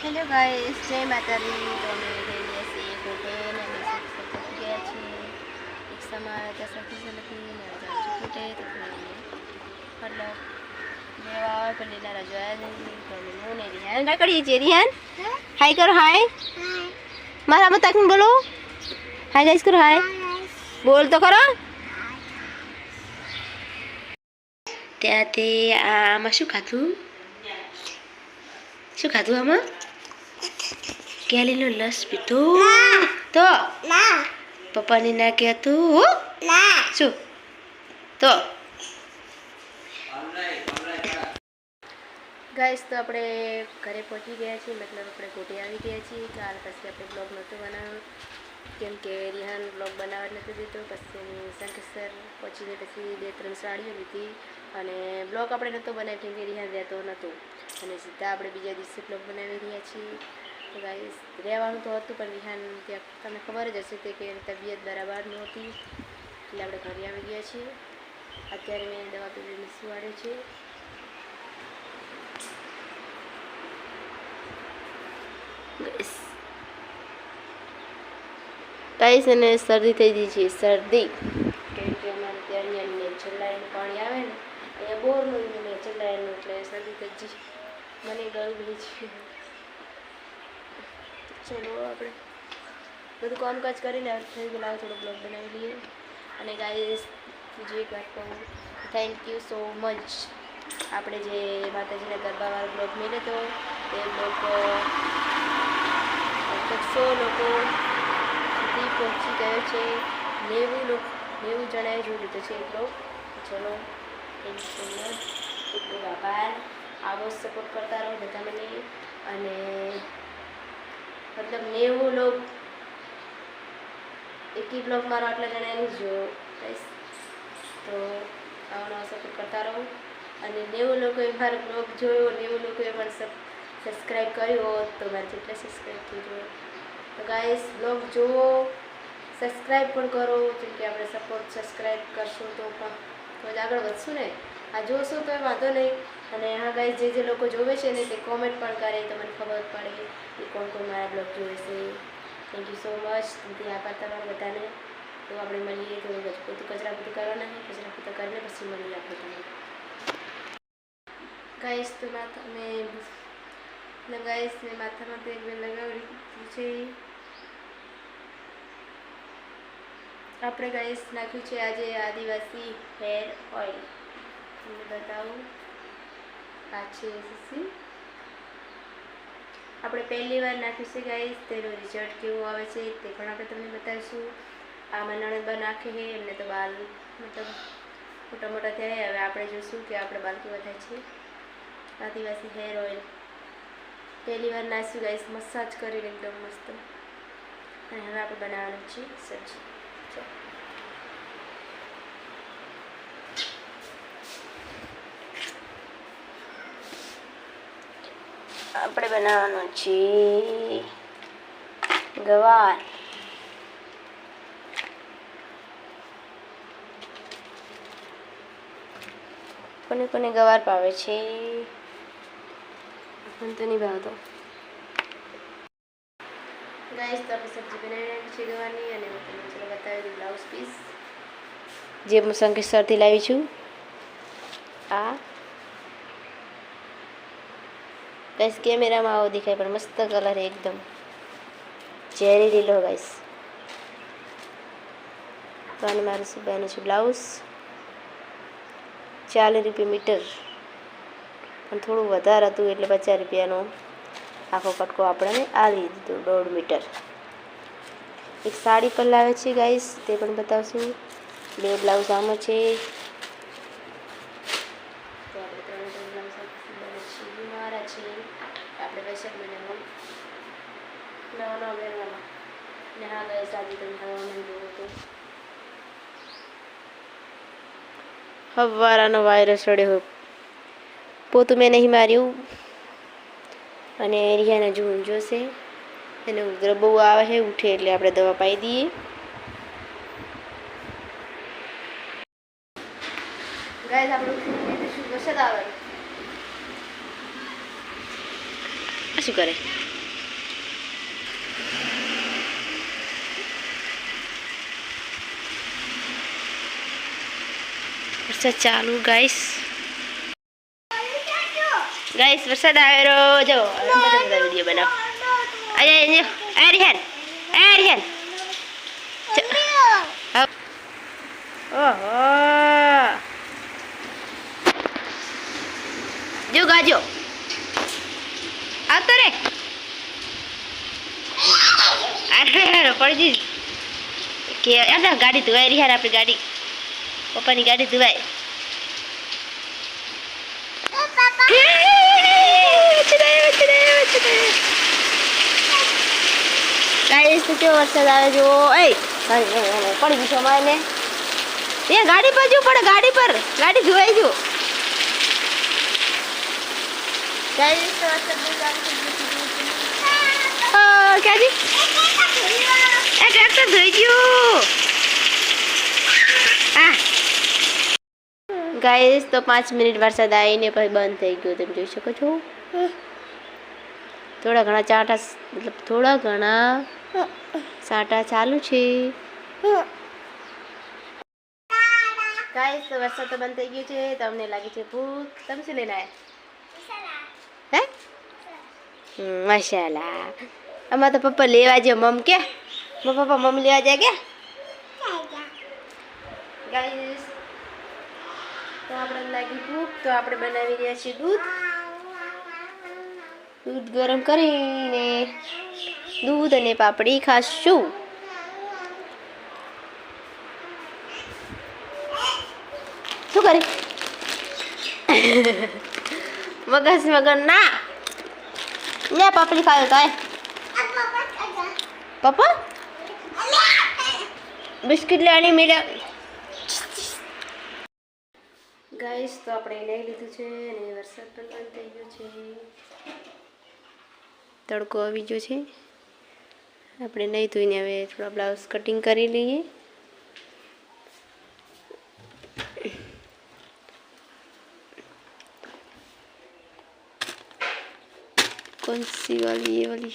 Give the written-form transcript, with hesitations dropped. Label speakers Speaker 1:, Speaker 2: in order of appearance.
Speaker 1: Hello guys, जय माता दी। तो અમે જઈએ છીએ કોટે અને અમે પહોંચી ગયા છીએ રિક્ષામાં જસાથી નથી અને જાઉં છું કોટે. તો મતલબ લેવા આવે પણ લીલા જોયા નહીં તો હું ને રિહાન રાખડીએ છીએ. રિહાન હાય કરો, હાય મારા મત તાકીને બોલો, હાય ગાઈસ કરો, હાય બોલ તો ખરો. ત્યાં તે આમાં શું ખાધું, શું ખાધું આમાં? કેલીનો લસ પીધો તો પપ્પાને ના કહેતું શું તો ગાઈસ. તો આપણે ઘરે પહોંચી ગયા છીએ, મતલબ આપણે કોટી આવી ગયા છીએ. કાલ પછી આપણે બ્લોગ નહોતો બનાવ્યો કેમ કે રિહાન બ્લોગ બનાવવા નહોતો દીધો. પછી શંકર પહોંચીને પછી 2-3 સાડીઓ લીધી અને બ્લોગ આપણે નહોતો બનાવ્યો કેમ કે રિહાન રહેતો નહોતો અને સીધા આપણે બીજા દિવસે બ્લોગ બનાવી રહ્યા છીએ. તો ગાઈસ રહેવાનું તો હતું પણ રિહાન ત્યાં તમને ખબર જ હશે કે તબિયત બરાબર નહોતી એટલે આપણે ઘરે આવી ગયા છીએ. અત્યારે મેં દવા પીવીને સુવાડે છે. ગાઈસ અને શરદી થઈ ગઈ છે, શરદી કેમ કે અમારે ત્યાં અહીંયા ચલ્લાઈનું પાણી આવે ને, અહીંયા બોરનું ને ચલ્લાઈનું, એટલે શરદી થઈ ગઈ મને ગળું ગઈ છે. ચલો આપણે બધું કામકાજ કરીને થઈ ગયું, લાવો થોડો બ્લોગ બનાવી લઈએ. અને ગાઈસ બીજી એક વાત કહું, થેન્ક યુ સો મચ. આપણે જે માતાજીના ગરબાવાળો બ્લોગ મળ્યો હતો તે બ્લોગ 100 લોકો સુધી પહોંચી ગયો છે. 90 જણાએ જોઈ લીધો છે એટલો. ચલો થેન્ક યુ સો મચ, એટલો આભાર. આવો સપોર્ટ કરતા રહો બધા મને. અને મતલબ 90 લોકો એક ही બ્લોગ મારો આટલા જણાએ નહીં જોયો ગાઈસ. તો આવો નવો સપોર્ટ કરતા રહો. અને 90 લોકોએ મારો બ્લોગ જોયો, 90 લોકોએ પણ સબસ્ક્રાઈબ કર્યો તો મારે જેટલા સબસ્ક્રાઈબ થઈ ગયો. તો ગાઈસ બ્લોગ જુઓ, સબસ્ક્રાઈબ પણ કરો જેમ કે આપણે સપોર્ટ સબસ્ક્રાઈબ કરશું તો પણ તો જ આગળ વધશું ને. આ જોશો તો એ વાંધો નહીં. અને હા ગાઈસ જે લોકો જોવે છે ને તે કોમેન્ટ પણ કરે તો મને ખબર પડે કે કોણ કોણ મારા બ્લોગ જોવે છે. Thank you so much. તમને આભાર તમારા બધાને. તો આપણે મળીએ, થોડું કચરા પોતું કરવાના છે, કચરા પોતા કરીને પછી મળીએ આપણે તમને ગાઈસ. તો મેં માથામાં તેલ લગાવી દીધું છે. આપણે ગાઈસ નાખ્યું છે આજે આદિવાસી હેર ઓઇલ. તમને બતાવું, આ છે આપણે પહેલી વાર નાખ્યું છે ગાઈસ. તેનું રિઝલ્ટ કેવું આવે છે તે પણ આપણે તમને બતાવીશું. આમાં નણંદબા નાખે છે, એમને તો બાલ મતલબ મોટા મોટા થયા. હવે આપણે જોઈશું કે આપણે બાલ કેવા થાય છે. આદિવાસી હેર ઓઇલ પહેલી વાર નાખ્યું ગાઈસ, મસાજ કરીને એકદમ મસ્ત. અને હવે આપણે બનાવવાનું છે સબ્જી. આપણે બનાવવાનું છે ગવાર. કોને કોને ગવાર ભાવે છે? મને તો નહીં ભાવતો ગાઈસ. તો આપણે સબ્જી બનાવી નાખી છે ગવારની. અને હું તમને ચલો બતાવી દઉં બ્લાઉઝ પીસ જે હું શંકેશ્વરથી લાવી છું. આ ગાઈસ કેમેરામાં આવો દેખાય પણ મસ્ત કલર એકદમ ચેરી લીલો ગાઈસ. તો આને મારું સીવવાનું છે બ્લાઉઝ. 40 રૂપિયા મીટર, પણ થોડું વધારે હતું એટલે 50 રૂપિયાનો આખો કટકો આપણને આવી દીધો. 1.5 મીટર. એક સાડી પણ લાવે છે ગાઈસ, તે પણ બતાવશું. 2 બ્લાઉઝ આમાં છે. તો આપણે 3 બ્લાઉઝ મારા છે. આપણે વૈશાખ મહિનામાં નવા પહેરવાના. ને હા ગાઈસ આજે તમે હવામાન જોવો તો હવારાનો વાયરસ ચડ્યો. પોતું મેં નહીં માર્યું. અને રિહાના જૂન જોશે, એને ઉધર બહુ આવે છે, ઉઠે એટલે આપણે દવા પાઈ દઈએ. ગાઈસ આપણે વરસાદ આવે શું કરે? વરસાદ ચાલુ ગાઈસ વરસાદ આવ્યો જો બધા વિડીયો બનાવ આર્યન ઓહો જો ગાજો આવતો રે અરે પડી કે ગાડી ધોવાય રહી આપણી ગાડી પપ્પાની ગાડી ધોવાય ગાઈસ તો કેવો વરસાદ આવે જો પડી ગઈ છે માને એ ગાડી પર જો પડે ગાડી ધોવાઈ જો ગાઈસ તો વરસાદ ક્યાંથી એ ટ્રેક્ટર ધોઈ ગયું ગાઈસ તો 5 મિનિટ વરસાદ આવીને પછી બંધ થઈ ગયો તમે જોઈ શકો છો થોડા ઘણા સાટા ચાલુ છે ગાઈસ તો વરસાદ તો બંધ થઈ ગયો છે તમને લાગે છે ભૂખ તમે શું લઈને આવ્યા હે મસાલા આમાં તો પપ્પા લેવા જાય મમ કે પપ્પા મમ લેવા જાય કે ગાઈસ તો આપણે લાગી ભૂખ તો આપણે બનાવી રહ્યા છીએ દૂધ ગરમ કરીને દૂધ અને પાપડી ખાશું શું કરે મગજ ના લે પાપડી ખાયો તો પપ્પા બિસ્કિટ લેવાની મેળા ગાઈસ તો આપણે લઈ લીધું છે અને વરસાદ પણ બંધ થઈ ગયો છે તડકો આવી ગયો છે આપણે નહીં ધોઈને હવે થોડા બ્લાઉઝ કટિંગ કરી લઈએ कौन सी वाली ये वाली